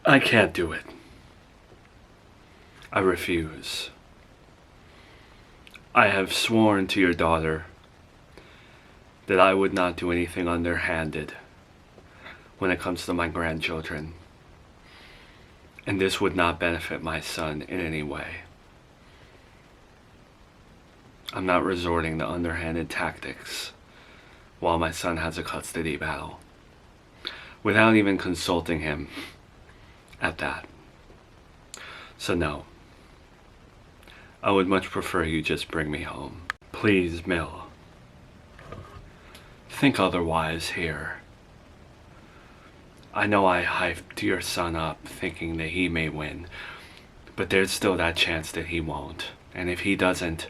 I can't do it. I refuse. I have sworn to your daughter that I would not do anything underhanded when it comes to my grandchildren. And this would not benefit my son in any way. I'm not resorting to underhanded tactics while my son has a custody battle, without even consulting him at that. So no, I would much prefer you just bring me home. Please, Mill, think otherwise here. I know I hyped your son up thinking that he may win, but there's still that chance that he won't. And if he doesn't,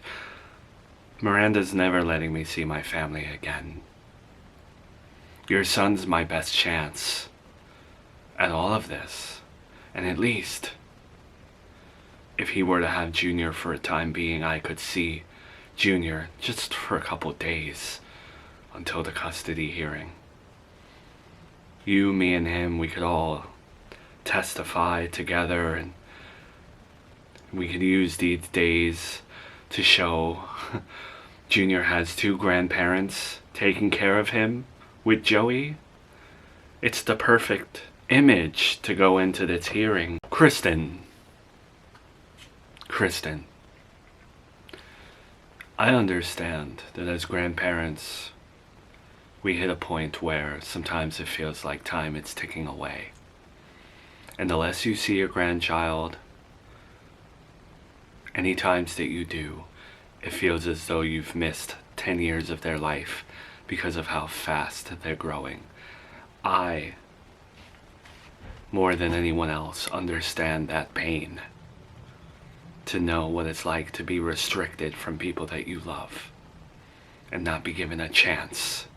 Miranda's never letting me see my family again. Your son's my best chance at all of this. And at least, if he were to have Junior for a time being, I could see Junior just for a couple days until the custody hearing. You, me, and him, we could all testify together, and we could use these days to show Junior has two grandparents taking care of him with Joey. It's the perfect image to go into this hearing. Kristen, I understand that as grandparents, we hit a point where sometimes it feels like time is ticking away. And the less you see your grandchild, any times that you do, it feels as though you've missed 10 years of their life because of how fast they're growing. I, more than anyone else, understand that pain. To know what it's like to be restricted from people that you love and not be given a chance.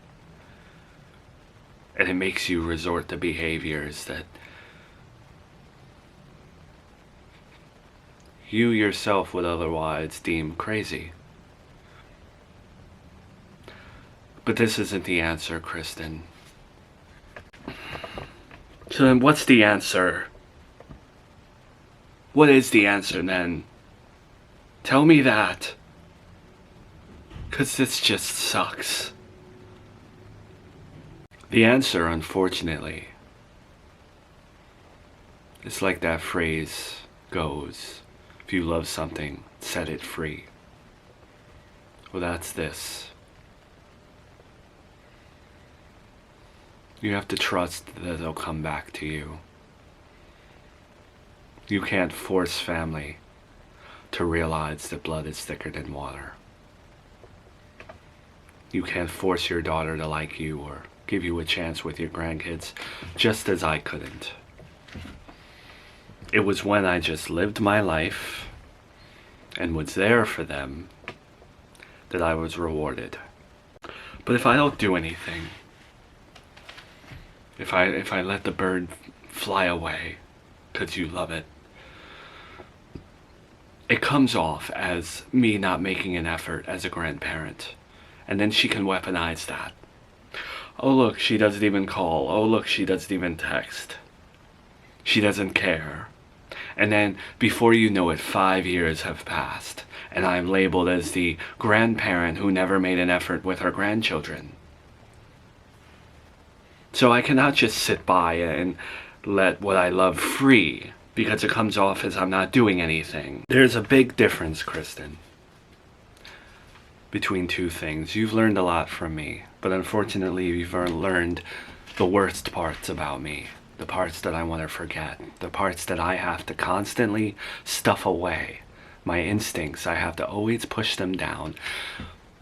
And it makes you resort to behaviors that you yourself would otherwise deem crazy. But this isn't the answer, Kristen. So then what's the answer? What is the answer then? Tell me that. 'Cause this just sucks. The answer, unfortunately, is like that phrase goes, if you love something, set it free. Well, that's this. You have to trust that they'll come back to you. You can't force family to realize that blood is thicker than water. You can't force your daughter to like you or give you a chance with your grandkids, just as I couldn't. It was when I just lived my life and was there for them that I was rewarded. But if I don't do anything, if I let the bird fly away because you love it, it comes off as me not making an effort as a grandparent. And then she can weaponize that. Oh look, she doesn't even call. Oh look, she doesn't even text. She doesn't care. And then before you know it, 5 years have passed, and I'm labeled as the grandparent who never made an effort with her grandchildren. So I cannot just sit by and let what I love free, because it comes off as I'm not doing anything. There's a big difference, Kristen, between two things. You've learned a lot from me, but unfortunately you've learned the worst parts about me. The parts that I want to forget. The parts that I have to constantly stuff away. My instincts, I have to always push them down.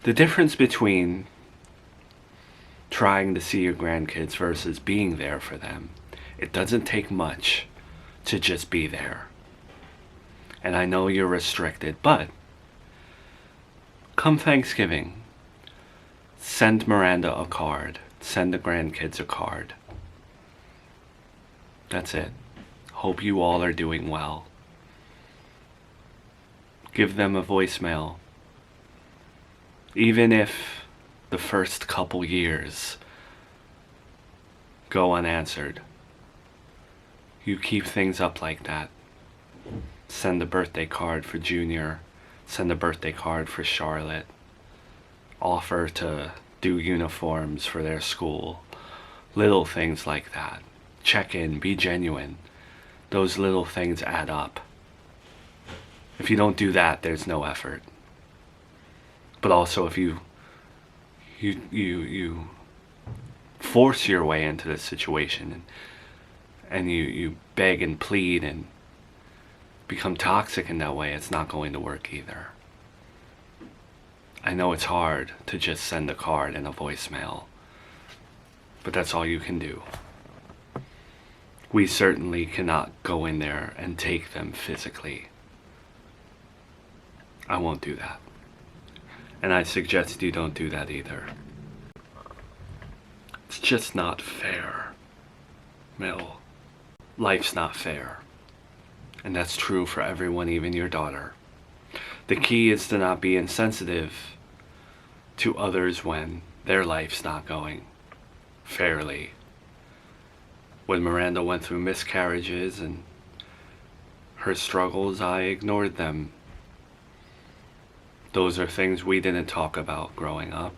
The difference between trying to see your grandkids versus being there for them, it doesn't take much to just be there. And I know you're restricted, but come Thanksgiving, send Miranda a card. Send the grandkids a card. That's it. Hope you all are doing well. Give them a voicemail. Even if the first couple years go unanswered, you keep things up like that. Send a birthday card for Junior. Send a birthday card for Charlotte. Offer to do uniforms for their school. Little things like that. Check in, be genuine. Those little things add up. If you don't do that, there's no effort. But also if you force your way into this situation and you beg and plead and become toxic in that way, it's not going to work either. I know it's hard to just send a card and a voicemail, but that's all you can do. We certainly cannot go in there and take them physically. I won't do that. And I suggest you don't do that either. It's just not fair, Mel. Life's not fair. And that's true for everyone, even your daughter. The key is to not be insensitive to others when their life's not going fairly. When Miranda went through miscarriages and her struggles, I ignored them. Those are things we didn't talk about growing up.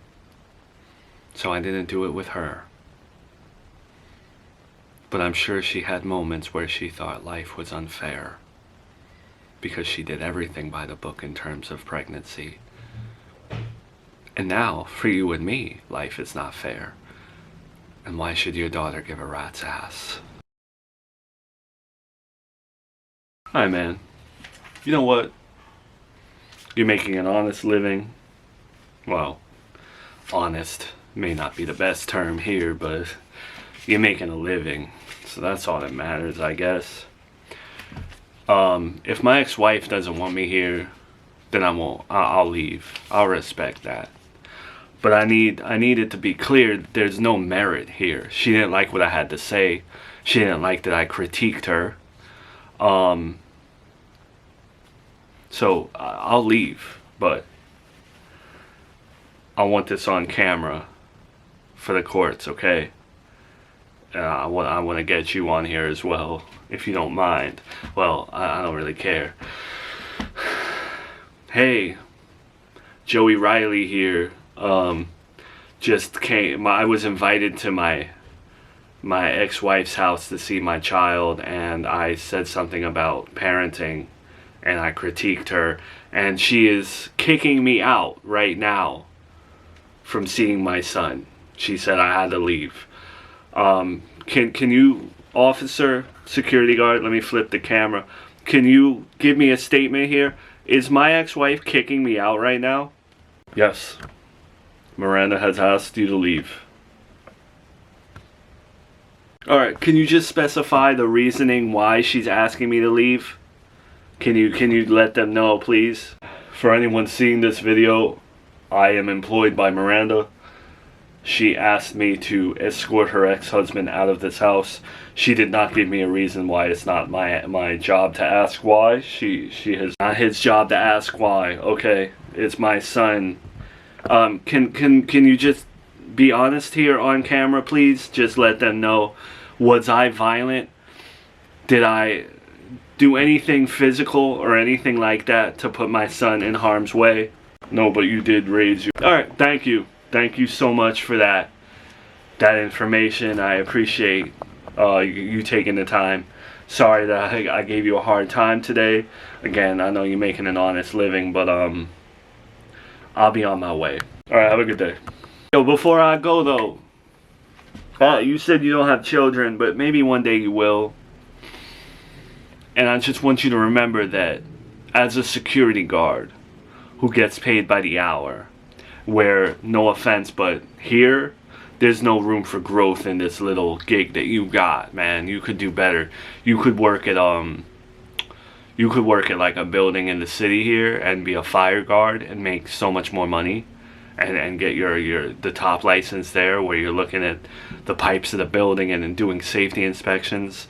So I didn't do it with her. But I'm sure she had moments where she thought life was unfair, because she did everything by the book in terms of pregnancy. And now, for you and me, life is not fair. And why should your daughter give a rat's ass? Hi, man. You know what? You're making an honest living. Well, honest may not be the best term here, but you're making a living. So that's all that matters, I guess. If my ex-wife doesn't want me here, then I won't. I'll leave. I'll respect that. But I need it to be clear that there's no merit here. She didn't like what I had to say. She didn't like that I critiqued her. So I'll leave, but I want this on camera for the courts, okay? I want to get you on here as well, if you don't mind. Well, I don't really care. Hey, Joey Riley here. Just came. I was invited to my ex-wife's house to see my child, and I said something about parenting, and I critiqued her, and she is kicking me out right now from seeing my son. She said I had to leave. Can you, officer, security guard, let me flip the camera. Can you give me a statement here? Is my ex-wife kicking me out right now? Yes. Miranda has asked you to leave. Alright, can you just specify the reasoning why she's asking me to leave? Can you let them know, please? For anyone seeing this video, I am employed by Miranda. She asked me to escort her ex-husband out of this house. She did not give me a reason why. It's not my job to ask why. She has not his job to ask why. Okay, it's my son. Can you just be honest here on camera, please? Just let them know. Was I violent? Did I do anything physical or anything like that to put my son in harm's way? No, but you did raise you. Alright, thank you. Thank you so much for that information. I appreciate you taking the time. Sorry that I gave you a hard time today. Again, I know you're making an honest living, but I'll be on my way. Alright, have a good day. Yo, before I go though, you said you don't have children, but maybe one day you will. And I just want you to remember that as a security guard who gets paid by the hour, where, no offense, but here, there's no room for growth in this little gig that you got, man. You could do better. You could work at like a building in the city here and be a fire guard and make so much more money, and get the top license there, where you're looking at the pipes of the building and then doing safety inspections.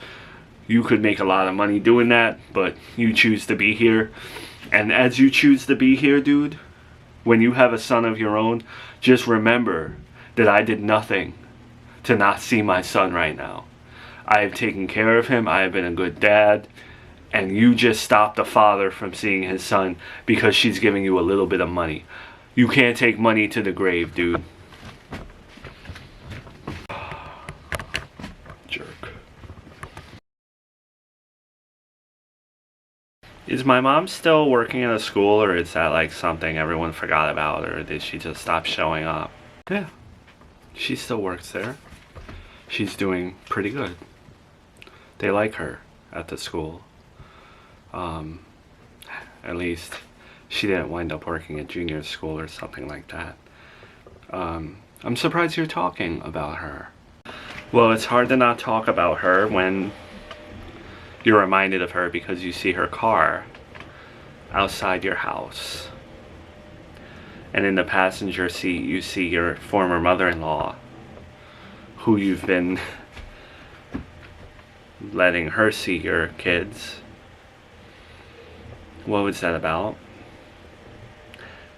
You could make a lot of money doing that, but you choose to be here. And as you choose to be here, dude, when you have a son of your own, just remember that I did nothing to not see my son right now. I have taken care of him. I have been a good dad. And you just stopped a father from seeing his son because she's giving you a little bit of money. You can't take money to the grave, dude. Jerk. Is my mom still working at a school, or is that like something everyone forgot about, or did she just stop showing up? Yeah, she still works there. She's doing pretty good. They like her at the school. At least she didn't wind up working at junior school or something like that. I'm surprised you're talking about her. Well, it's hard to not talk about her when you're reminded of her because you see her car outside your house. And in the passenger seat, you see your former mother-in-law, who you've been letting her see your kids. What was that about?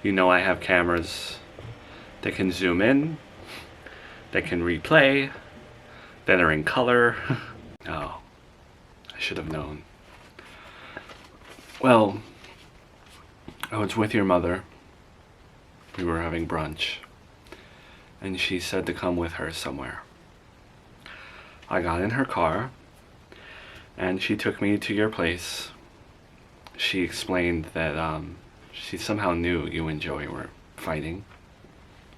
You know I have cameras that can zoom in, that can replay, that are in color. Oh, I should have known. Well, I was with your mother. We were having brunch, and she said to come with her somewhere. I got in her car, and she took me to your place. She explained that she somehow knew you and Joey were fighting,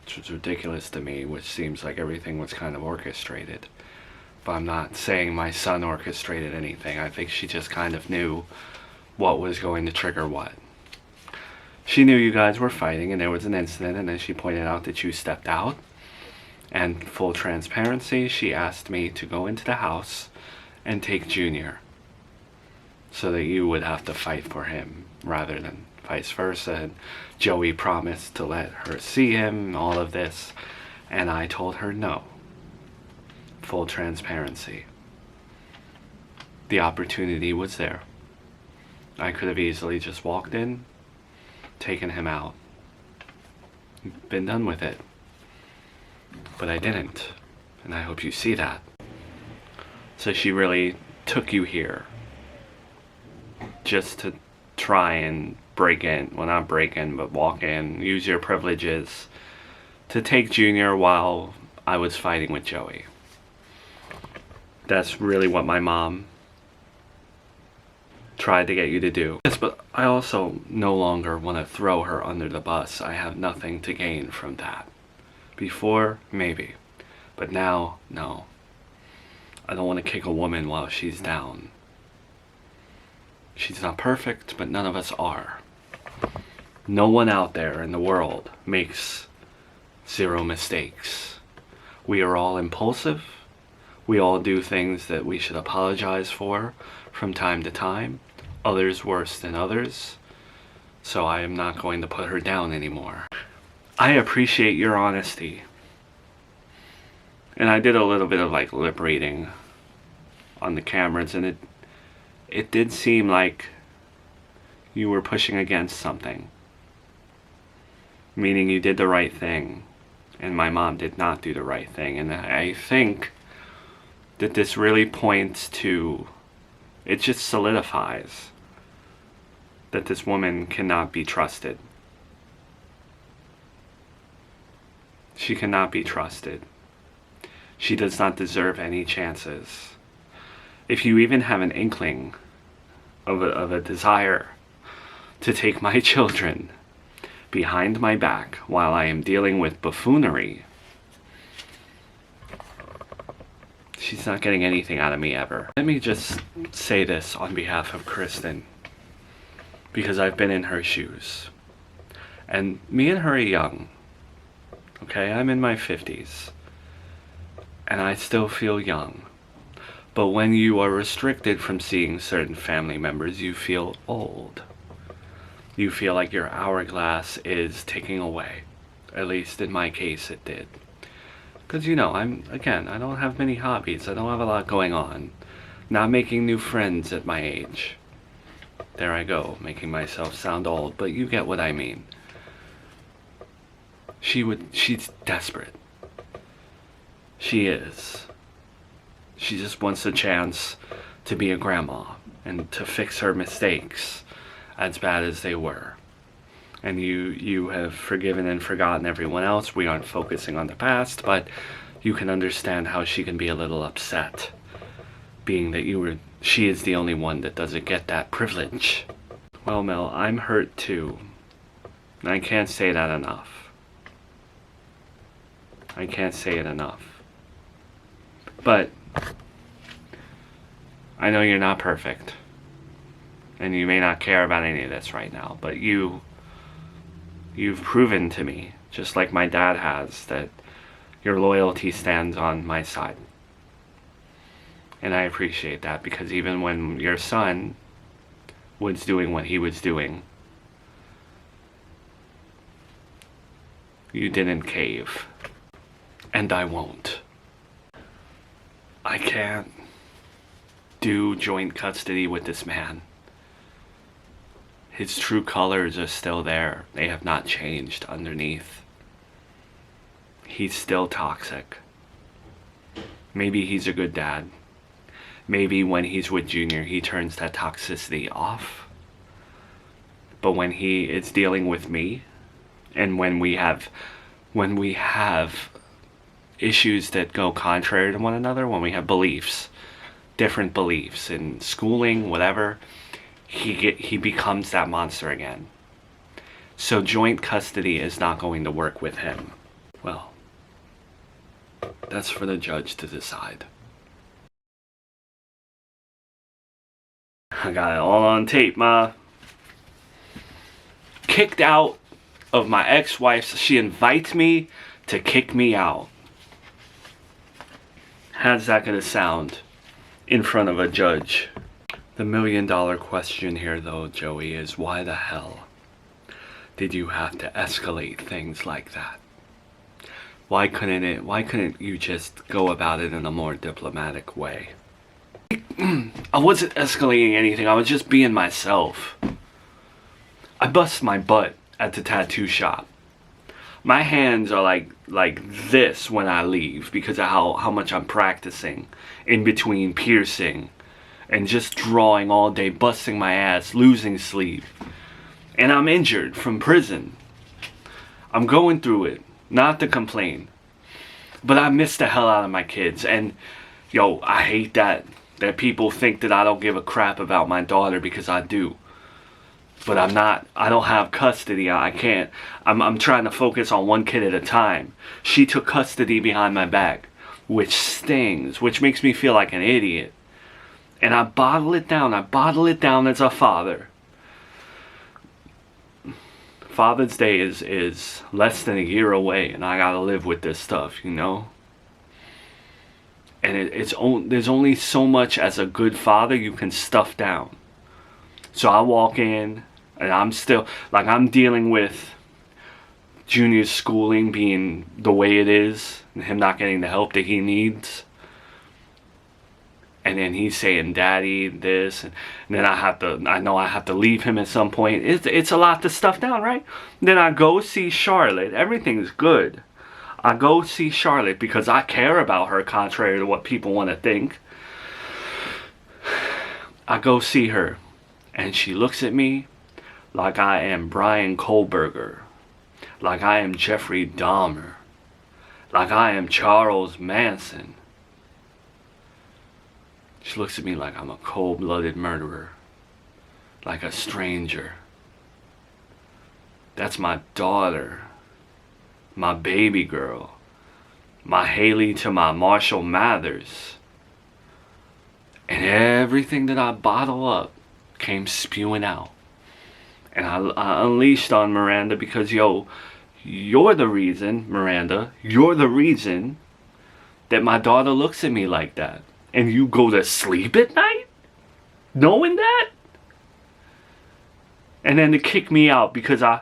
which was ridiculous to me, which seems like everything was kind of orchestrated. But I'm not saying my son orchestrated anything. I think she just kind of knew what was going to trigger what. She knew you guys were fighting and there was an incident, and then she pointed out that you stepped out. And full transparency, she asked me to go into the house and take Junior, so that you would have to fight for him rather than vice versa. And Joey promised to let her see him, all of this, and I told her no. Full transparency. The opportunity was there. I could have easily just walked in, taken him out, been done with it. But I didn't, and I hope you see that. So she really took you here just to try and break in, well, not break in, but walk in, use your privileges to take Junior while I was fighting with Joey. That's really what my mom tried to get you to do. Yes, but I also no longer want to throw her under the bus. I have nothing to gain from that. Before, maybe, but now, no. I don't want to kick a woman while she's down. She's not perfect, but none of us are. No one out there in the world makes zero mistakes. We are all impulsive. We all do things that we should apologize for from time to time. Others worse than others. So I am not going to put her down anymore. I appreciate your honesty. And I did a little bit of like lip reading on the cameras, and it did seem like you were pushing against something. Meaning you did the right thing, and my mom did not do the right thing. And I think that this really points to, it just solidifies that this woman cannot be trusted. She cannot be trusted. She does not deserve any chances. If you even have an inkling of a desire to take my children behind my back while I am dealing with buffoonery, she's not getting anything out of me ever. Let me just say this on behalf of Kristen, because I've been in her shoes. And me and her are young. Okay, I'm in my 50s. And I still feel young. But when you are restricted from seeing certain family members, you feel old. You feel like your hourglass is ticking away. At least in my case it did. Because you know, I don't have many hobbies. I don't have a lot going on. Not making new friends at my age. There I go, making myself sound old, but you get what I mean. She's desperate. She is. She just wants a chance to be a grandma and to fix her mistakes, as bad as they were. And you have forgiven and forgotten everyone else. We aren't focusing on the past, but you can understand how she can be a little upset, being that she is the only one that doesn't get that privilege. Well, Mel, I'm hurt too. And I can't say that enough. I can't say it enough. But I know you're not perfect. And you may not care about any of this right now, but you've proven to me, just like my dad has, that your loyalty stands on my side. And I appreciate that, because even when your son was doing what he was doing, you didn't cave. And I won't. I can't do joint custody with this man. His true colors are still there. They have not changed underneath. He's still toxic. Maybe he's a good dad. Maybe when he's with Junior, he turns that toxicity off. But when he is dealing with me, and when we have issues that go contrary to one another, when we have beliefs, different beliefs in schooling, whatever, he becomes that monster again. So joint custody is not going to work with him. Well, that's for the judge to decide. I got it all on tape, Ma. Kicked out of my ex-wife's. She invites me to kick me out. How's that gonna sound in front of a judge? The $1 million question here, though, Joey, is why the hell did you have to escalate things like that? Why couldn't you just go about it in a more diplomatic way? I wasn't escalating anything. I was just being myself. I bust my butt at the tattoo shop. My hands are like this when I leave because of how much I'm practicing in between piercing and just drawing all day, busting my ass, losing sleep. And I'm injured from prison. I'm going through it, not to complain. But I miss the hell out of my kids. And, yo, I hate that people think that I don't give a crap about my daughter, because I do. But I don't have custody. I can't. I'm trying to focus on one kid at a time. She took custody behind my back, which stings, which makes me feel like an idiot. And I bottle it down. I bottle it down as a father. Father's Day is less than a year away, and I gotta live with this stuff, you know? And there's only so much as a good father you can stuff down. So I walk in, and I'm still, I'm dealing with Junior's schooling being the way it is, and him not getting the help that he needs. And then he's saying, "Daddy, this," and then I know I have to leave him at some point. It's a lot to stuff down, right? Then I go see Charlotte. Everything's good. I go see Charlotte because I care about her, contrary to what people want to think. I go see her, and she looks at me like I am Brian Kohlberger, like I am Jeffrey Dahmer, like I am Charles Manson. She looks at me like I'm a cold-blooded murderer, like a stranger. That's my daughter, my baby girl, my Haley to my Marshall Mathers. And everything that I bottle up came spewing out. And I unleashed on Miranda because, yo, you're the reason, Miranda, you're the reason that my daughter looks at me like that. And you go to sleep at night knowing that? And then to kick me out because I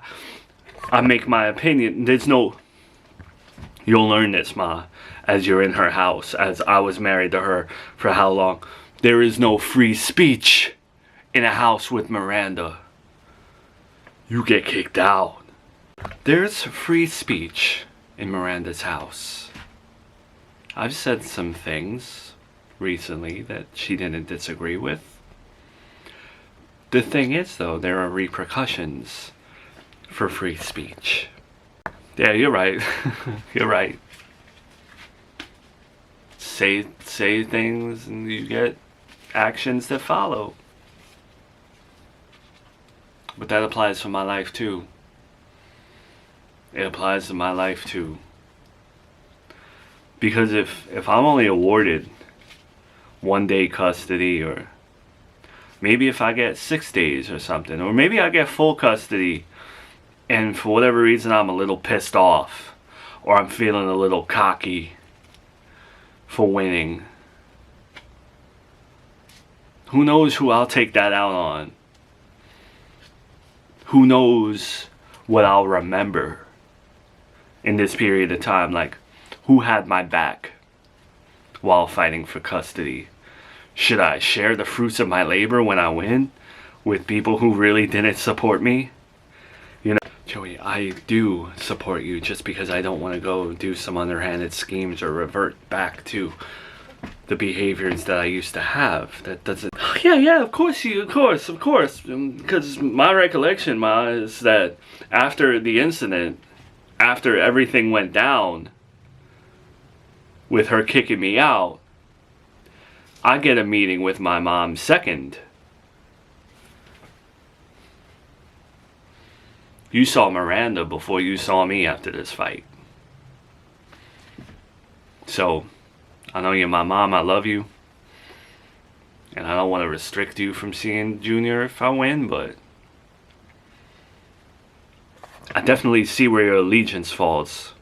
make my opinion. There's no... You'll learn this, Ma, as you're in her house, as I was married to her for how long. There is no free speech in a house with Miranda. You get kicked out. There's free speech in Miranda's house. I've said some things recently that she didn't disagree with. The thing is, though, there are repercussions for free speech. Yeah, you're right. You're right. Say things and you get actions that follow. But that applies to my life too. It applies to my life too. Because if I'm only awarded 1 day custody, or maybe if I get 6 days or something, or maybe I get full custody and for whatever reason I'm a little pissed off, or I'm feeling a little cocky for winning, who knows who I'll take that out on? Who knows what I'll remember in this period of time? Like, who had my back while fighting for custody? Should I share the fruits of my labor when I win with people who really didn't support me? You know, Joey, I do support you, just because I don't want to go do some underhanded schemes or revert back to the behaviors that I used to have. That doesn't... Yeah, of course, because my recollection, is that after the incident, after everything went down with her kicking me out, I get a meeting with my mom second. You saw Miranda before you saw me after this fight. So, I know you're my mom, I love you. And I don't want to restrict you from seeing Junior if I win, but I definitely see where your allegiance falls